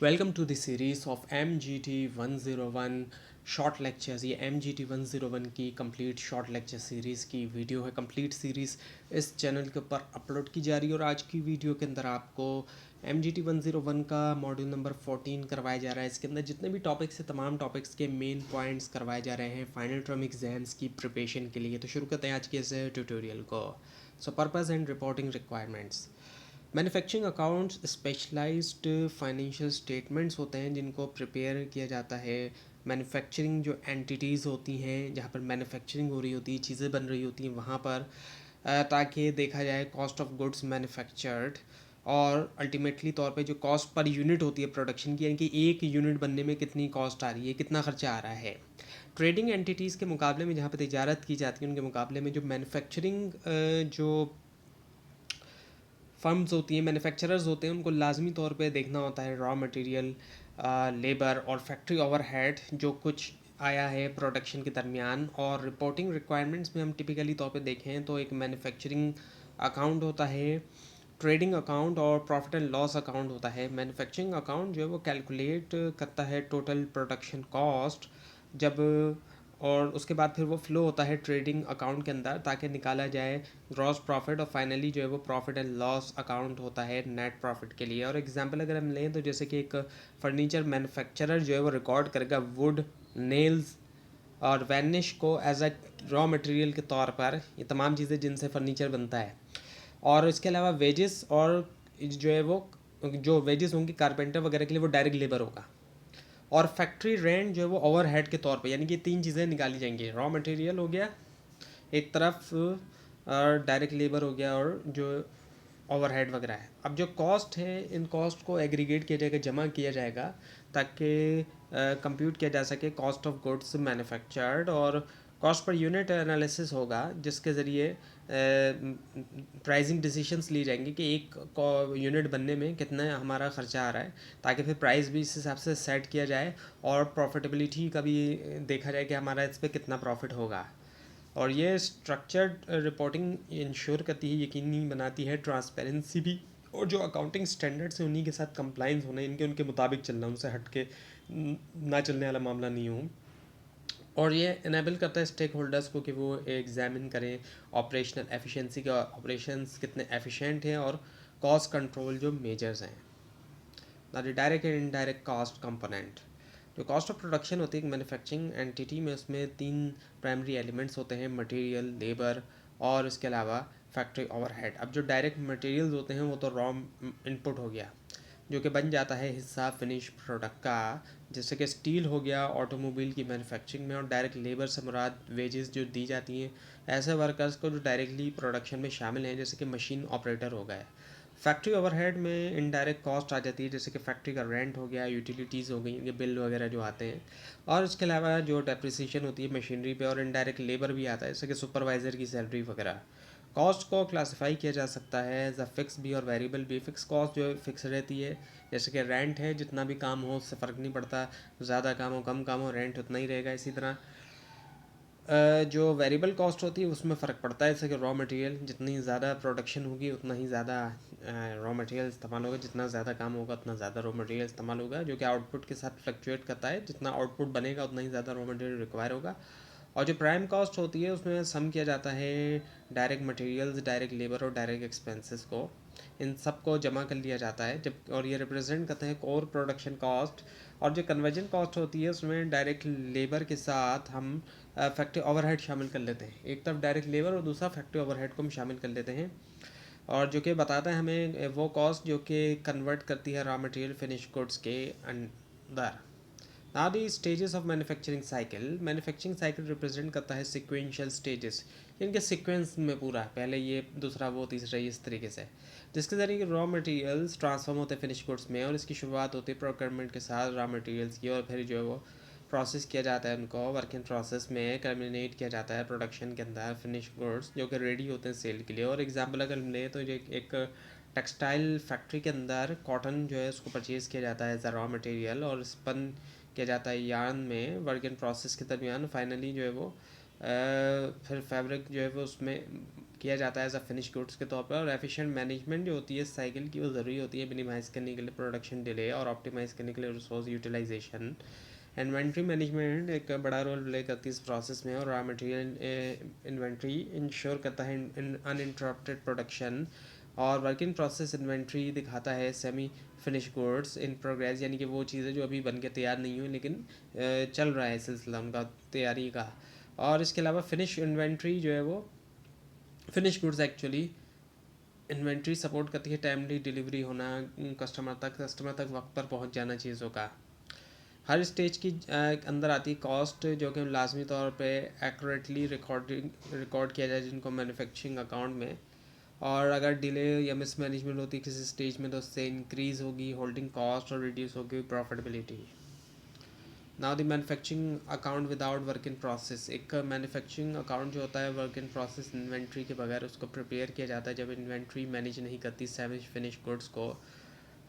Welcome to the series of MGT 101 short lectures. ये MGT 101 की complete short lecture series की video है। Complete series इस channel के ऊपर अपलोड की जा रही है और आज की वीडियो के अंदर आपको MGT 101 का मॉड्यूल नंबर 14 करवाया जा रहा है। इसके अंदर जितने भी टॉपिक्स हैं तमाम टॉपिक्स के मेन पॉइंट्स करवाए जा रहे हैं फाइनल टर्म एग्जाम्स की प्रिपरेशन के लिए। तो शुरू करते हैं आज के इस ट्यूटोरियल को। So purpose and reporting requirements. Manufacturing accounts specialised financial statements होते हैं जिनको प्रिपेयर किया जाता है। मैन्युफैक्चरिंग जो एंटिटीज़ होती हैं जहाँ पर मैन्युफैक्चरिंग हो रही होती है, चीज़ें बन रही होती हैं वहाँ पर, ताकि देखा जाए कॉस्ट ऑफ गुड्स मैन्युफैक्चर्ड और अल्टीमेटली तौर पे जो कॉस्ट पर यूनिट होती है प्रोडक्शन की, यानी कि एक यूनिट बनने में कितनी कॉस्ट आ रही है, कितना खर्चा आ रहा है। ट्रेडिंग एंटिटीज़ के मुकाबले में जहाँ पर तिजारत की जाती है उनके मुकाबले में जो मैन्युफैक्चरिंग जो फर्म्स होती हैं, मैन्युफैक्चरर्स होते हैं, उनको लाजमी तौर पे देखना होता है रॉ मटेरियल, लेबर और फैक्ट्री ओवरहेड जो कुछ आया है प्रोडक्शन के दरमियान। और रिपोर्टिंग रिक्वायरमेंट्स में हम टिपिकली तौर पे देखें तो एक मैन्युफैक्चरिंग अकाउंट होता है, ट्रेडिंग अकाउंट और प्रॉफिट एंड लॉस अकाउंट होता है। मैन्युफैक्चरिंग अकाउंट जो है वो कैलकुलेट करता है टोटल प्रोडक्शन कॉस्ट जब, और उसके बाद फिर वो फ्लो होता है ट्रेडिंग अकाउंट के अंदर ताकि निकाला जाए ग्रॉस प्रॉफिट, और फाइनली जो है वो प्रॉफिट एंड लॉस अकाउंट होता है नेट प्रॉफिट के लिए। और एग्जांपल अगर हम लें तो जैसे कि एक फर्नीचर मैन्युफैक्चरर जो है वो रिकॉर्ड करेगा वुड, नेल्स और वैनिश को एज अ रॉ मटेरियल के तौर पर, ये तमाम चीज़ें जिनसे फर्नीचर बनता है। और इसके अलावा वेजेस, और जो है वो जो वेजेस होंगे कारपेंटर वगैरह के लिए वो डायरेक्ट लेबर होगा। और फैक्ट्री रेंट जो है वो ओवरहेड के तौर पे, यानी कि तीन चीज़ें निकाली जाएंगी, रॉ मटेरियल हो गया एक तरफ, और डायरेक्ट लेबर हो गया, और जो ओवरहेड वगैरह है। अब जो कॉस्ट है इन कॉस्ट को एग्रीगेट किया जाएगा, जमा किया जाएगा ताकि कंप्यूट किया जा सके कॉस्ट ऑफ गुड्स मैन्युफैक्चर्ड, और कॉस्ट पर यूनिट एनालिसिस होगा जिसके ज़रिए प्राइसिंग डिसीशंस ली जाएंगी कि एक यूनिट बनने में कितना हमारा ख़र्चा आ रहा है, ताकि फिर प्राइस भी इस हिसाब से सेट किया जाए और प्रॉफिटेबिलिटी का भी देखा जाए कि हमारा इस पर कितना प्रॉफिट होगा। और ये स्ट्रक्चर्ड रिपोर्टिंग इंश्योर करती है, यकीनी बनाती है ट्रांसपेरेंसी भी, और जो अकाउंटिंग स्टैंडर्ड्स हैं उन्हीं के साथ कंप्लाइंस होना, इनके उनके मुताबिक चलना, उनसे हट के ना चलने वाला मामला नहीं हो। और ये इनेबल करता है स्टेक होल्डर्स को कि वो एग्जामिन करें ऑपरेशनल एफिशिएंसी के, ऑपरेशंस कितने एफिशिएंट हैं, और कॉस्ट कंट्रोल जो मेजर्स हैं। ना direct and indirect cost component. जो कॉस्ट ऑफ प्रोडक्शन होती है एक मैन्युफैक्चरिंग एंटिटी में, उसमें तीन प्राइमरी एलिमेंट्स होते हैं, मटेरियल, लेबर और इसके अलावा फैक्ट्री ओवरहेड। अब जो डायरेक्ट मटेरियल्स होते हैं वो तो रॉ इनपुट हो गया जो कि बन जाता है हिस्सा फिनिश प्रोडक्ट का, जैसे कि स्टील हो गया ऑटोमोबाइल की मैन्युफैक्चरिंग में। और डायरेक्ट लेबर से मुराद वेजेस जो दी जाती हैं ऐसे वर्कर्स को जो डायरेक्टली प्रोडक्शन में शामिल हैं, जैसे कि मशीन ऑपरेटर हो गए। फैक्ट्री ओवरहेड में इनडायरेक्ट कॉस्ट आ जाती है, जैसे कि फैक्ट्री का रेंट हो गया, यूटिलिटीज़ हो गई, ये बिल वगैरह जो आते हैं। और इसके अलावा जो डेप्रिसिएशन होती है मशीनरी पे, और इनडायरेक्ट लेबर भी आता है, जैसे कि सुपरवाइज़र की सैलरी वगैरह। कॉस्ट को क्लासिफाई किया जा सकता है एज अ फिक्स भी और वेरिएबल भी। फिक्स कॉस्ट जो फिक्स रहती है, जैसे कि रेंट है, जितना भी काम हो उससे फ़र्क नहीं पड़ता, ज़्यादा काम हो कम काम हो रेंट उतना ही रहेगा। इसी तरह जो वेरिएबल कॉस्ट होती है उसमें फ़र्क पड़ता है, जैसे कि रॉ मटेरियल, जितनी ज़्यादा प्रोडक्शन होगी उतना ही ज़्यादा रॉ मटेरियल इस्तेमाल होगा, जितना ज़्यादा काम होगा उतना ज़्यादा रॉ मटेरियल इस्तेमाल होगा, जो कि आउटपुट के साथ फ्लक्चुएट करता है। जितना आउटपुट बनेगा उतना ही ज़्यादा रॉ मटेरियल रिक्वायर होगा। और जो प्राइम कॉस्ट होती है उसमें सम किया जाता है डायरेक्ट मटेरियल्स, डायरेक्ट लेबर और डायरेक्ट एक्सपेंसेस को, इन सब को जमा कर लिया जाता है जब, और ये रिप्रेजेंट करते हैं कोर प्रोडक्शन कॉस्ट। और जो कन्वर्जन कॉस्ट होती है उसमें डायरेक्ट लेबर के साथ हम फैक्ट्री ओवरहेड शामिल कर लेते हैं। एक तरफ डायरेक्ट लेबर और दूसरा फैक्ट्री ओवरहेड को हम शामिल कर लेते हैं, और जो कि बताता है हमें वो कॉस्ट जो कि कन्वर्ट करती है रॉ मटेरियल फिनिश गुड्स के अंदर। Now the stages of manufacturing cycle. Manufacturing cycle represent करता है सिक्वेंशियल स्टेजेस, इनके सीक्वेंस में पूरा, पहले ये दूसरा वो तीसरा ये, इस तरीके से, जिसके ज़रिए रॉ मटेरियल्स ट्रांसफॉर्म होते हैं फिनिश गुड्स में। और इसकी शुरुआत होती है प्रोक्योरमेंट के साथ रॉ मटेरियल्स की, और फिर जो है वो प्रोसेस किया जाता है, उनको वर्क इन प्रोसेस में टर्मिनेट किया जाता है प्रोडक्शन के अंदर फिनिश गुड्स जो कि रेडी होते हैं सेल के लिए। और एग्जांपल अगर लें तो जो एक टेक्सटाइल फैक्ट्री के अंदर कॉटन जो है उसको परचेज़ किया जाता है एज अ रॉ मटेरियल, और स्पन किया जाता है यार्न में वर्क इन प्रोसेस के दरमियान। फाइनली जो है वो फिर फैब्रिक जो है वो उसमें किया जाता है एज अ फिनिश गुड्स के तौर पर। और एफिशिएंट मैनेजमेंट जो होती है साइकिल की वो ज़रूरी होती है मिनिमाइज़ करने के लिए प्रोडक्शन डिले और ऑप्टिमाइज़ करने के लिए रिसोर्स यूटिलाइजेशन। इन्वेंट्री मैनेजमेंट एक बड़ा रोल प्ले करती है इस प्रोसेस में, और रॉ मटेरियल इन्वेंट्री इंश्योर करता है अनइंटरप्टेड प्रोडक्शन। और वर्क इन प्रोसेस इन्वेंट्री दिखाता है semi finish goods in progress, यानी कि वो चीज़ें जो अभी बन के तैयार नहीं हुई लेकिन चल रहा है सिलसिला उनका तैयारी का। और इसके अलावा फिनिश इन्वेंट्री जो है वो finish goods actually inventory support करती है टाइमली डिलीवरी होना कस्टमर तक वक्त पर पहुंच जाना चीज़ों का। हर स्टेज की अंदर आती है कॉस्ट जो कि लाजमी तौर पे एक्यूरेटली रिकॉर्ड किया जाए जिनको मैन्युफैक्चरिंग अकाउंट में। और अगर डिले या मिसमैनेजमेंट होती है किसी स्टेज में तो उससे इंक्रीज़ होगी होल्डिंग कॉस्ट और रिड्यूस होगी profitability. Now the manufacturing account without work in process. एक मैन्युफैक्चरिंग अकाउंट जो होता है वर्क इन प्रोसेस इन्वेंट्री के बगैर उसको प्रिपेयर किया जाता है जब इन्वेंट्री मैनेज नहीं करती सेमी फिनिश गुड्स को।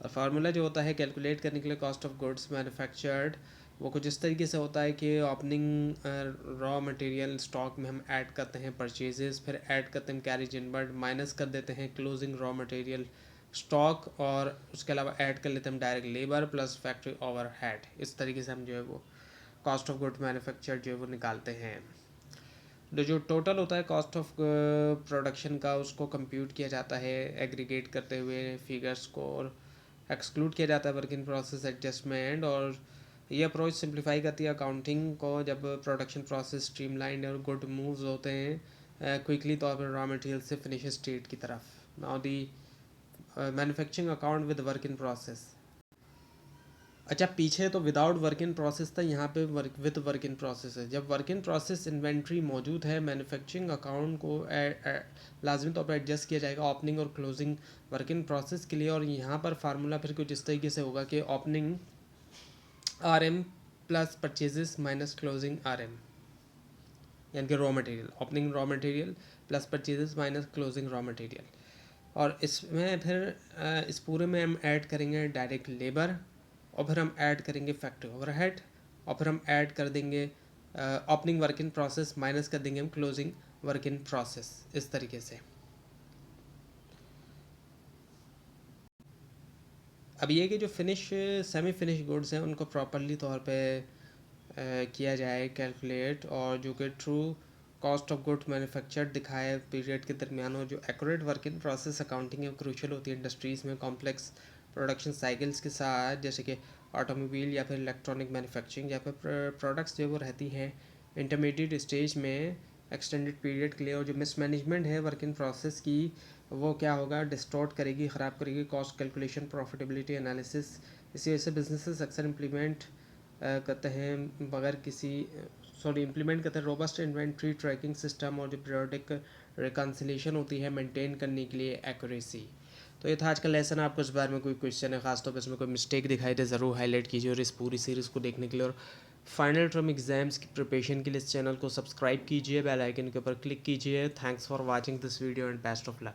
फार्मूला जो होता है कैलकुलेट करने के लिए कॉस्ट ऑफ गुड्स मैन्युफैक्चर्ड, वो कुछ इस तरीके से होता है कि ओपनिंग रॉ मटेरियल स्टॉक में हम ऐड करते हैं परचेजेस, फिर ऐड करते हैं कैरेज इनवर्ड, माइनस कर देते हैं क्लोजिंग रॉ मटेरियल स्टॉक, और उसके अलावा ऐड कर लेते हैं हम direct labour plus factory overhead. इस तरीके से हम जो है वो कॉस्ट ऑफ गुड्स मैन्युफैक्चर्ड जो है वो निकालते हैं। जो टोटल होता है कॉस्ट ऑफ प्रोडक्शन का उसको कंप्यूट किया जाता है एग्रीगेट करते हुए फिगर्स को, और एक्सक्लूड किया जाता है वर्क इन प्रोसेस एडजस्टमेंट। और ये अप्रोच सिंप्लीफाई करती है अकाउंटिंग को जब प्रोडक्शन प्रोसेस स्ट्रीमलाइंड और गुड मूव्स होते हैं क्विकली तौर पर रॉ मटेरियल से फिनिश स्टेट की तरफ। Now the manufacturing account with work in process. अच्छा, पीछे तो विदाउट वर्क इन प्रोसेस था, यहाँ पे work with work in process है। जब वर्क इन प्रोसेस इन्वेंट्री मौजूद है मैन्युफैक्चरिंग अकाउंट को लाजमी तौर पर एडजस्ट किया जाएगा ओपनिंग और क्लोजिंग वर्क इन प्रोसेस के लिए। और यहाँ पर फार्मूला फिर कुछ इस तरीके से होगा कि opening R M plus purchases minus closing R M, यानी कि raw material opening raw material plus purchases minus closing raw material. और इसमें फिर इस पूरे में हम ऐड करेंगे डायरेक्ट लेबर, और फिर हम ऐड करेंगे फैक्ट्री ओवरहेड, और फिर हम ऐड कर देंगे opening work in process minus कर देंगे हम क्लोजिंग वर्क इन प्रोसेस। इस तरीके से अब ये कि जो फिनिश सेमी फिनिश गुड्स हैं उनको प्रॉपरली तौर पे किया जाए कैलकुलेट, और जो कि true cost of goods manufactured दिखाए पीरियड के दरमियान। और जो accurate work in process accounting है वो क्रूशल होती है इंडस्ट्रीज़ में कॉम्प्लेक्स प्रोडक्शन साइकिल्स के साथ, जैसे कि ऑटोमोबाइल या फिर इलेक्ट्रॉनिक मैन्युफैक्चरिंग, या फिर प्रोडक्ट्स जो वो रहती हैं इंटरमीडिएट स्टेज में एक्सटेंडेड पीरियड के लिए। और जो मिसमैनेजमेंट है वर्क इन प्रोसेस की वो क्या होगा, डिस्टॉर्ट करेगी, ख़राब करेगी कॉस्ट कैलकुलेशन प्रॉफिटेबिलिटी एनालिसिस। इसी वजह से बिजनेसेस अक्सर करते हैं बगैर किसी इम्प्लीमेंट करते हैं रोबस्ट इन्वेंट्री ट्रैकिंग सिस्टम, और जो पीरियोडिक रिकन्सिलेशन होती है मेंटेन करने के लिए एक्यूरेसी। तो ये था आज का लेसन। आपको इस बारे में कोई क्वेश्चन है खासतौर पर इसमें कोई मिस्टेक दिखाई दे ज़रूर हाईलाइट कीजिए। और इस पूरी सीरीज़ को देखने के लिए और फाइनल टर्म एग्जाम्स की प्रिपरेशन के लिए इस चैनल को सब्सक्राइब कीजिए, बेल आइकन के ऊपर क्लिक कीजिए। Thanks for watching this video and best of luck.